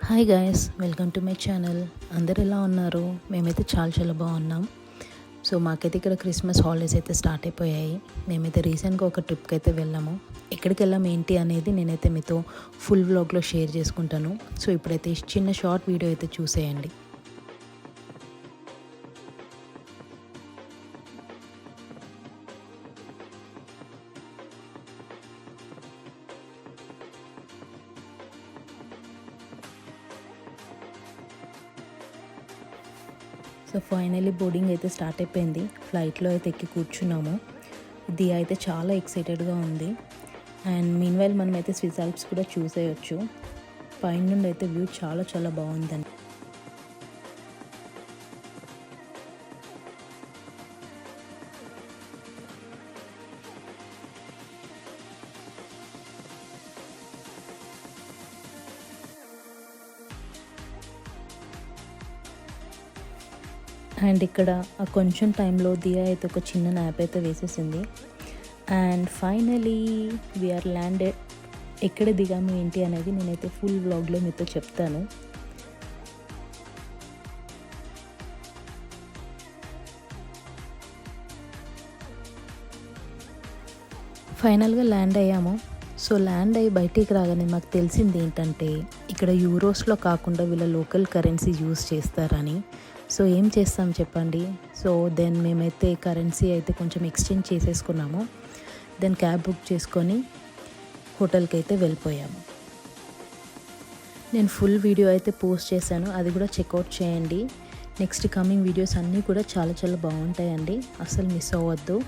Hi guys, welcome to my channel. అందరు ఎలా ఉన్నారు? మేమైతే చాలా బాగున్నాం. సో మాకైతే ఇక్కడ క్రిస్మస్ హాలిడేస్ అయితే స్టార్ట్ అయిపోయాయి. మేమైతే రీసెంట్గా ఒక ట్రిప్కి అయితే వెళ్ళాము. ఎక్కడికి వెళ్ళాము ఏంటి అనేది నేనైతే మీతో ఫుల్ వ్లాగ్లో షేర్ చేసుకుంటాను. సో ఇప్పుడైతే చిన్న షార్ట్ వీడియో అయితే చూసేయండి. సో ఫైనల్లీ బోర్డింగ్ అయితే స్టార్ట్ అయిపోయింది. ఫ్లైట్లో అయితే ఎక్కి కూర్చున్నాము. ఇది అయితే చాలా ఎక్సైటెడ్గా ఉంది. అండ్ మీన్వైల్ మనం అయితే స్విస్ ఆల్ప్స్ కూడా చూసేయచ్చు. పైన నుండి అయితే వ్యూ చాలా బాగుందండి. అండ్ ఇక్కడ ఆ కొంచెం టైంలో దియా అయితే ఒక చిన్న న్యాప్ అయితే వేసేసింది. And finally we are landed. ఎక్కడ దిగాము ఏంటి అనేది నేనైతే ఫుల్ వ్లాగ్లో మీతో చెప్తాను. ఫైనల్గా ల్యాండ్ అయ్యాము. సో ల్యాండ్ అయ్యి బయటికి రాగానే మాకు తెలిసింది ఏంటంటే ఇక్కడ యూరోస్లో కాకుండా వీళ్ళ లోకల్ కరెన్సీ యూజ్ చేస్తారని. సో ఏం చేస్తాం చెప్పండి. సో దెన్ మేమైతే కరెన్సీ అయితే కొంచెం ఎక్స్చేంజ్ చేసేసుకున్నాము. దెన్ క్యాబ్ బుక్ చేసుకొని హోటల్కి అయితే వెళ్ళిపోయాము. నేను ఫుల్ వీడియో అయితే పోస్ట్ చేశాను, అది కూడా చెక్అవుట్ చేయండి. నెక్స్ట్ కమింగ్ వీడియోస్ అన్నీ కూడా చాలా బాగుంటాయండి, అస్సలు మిస్ అవ్వద్దు.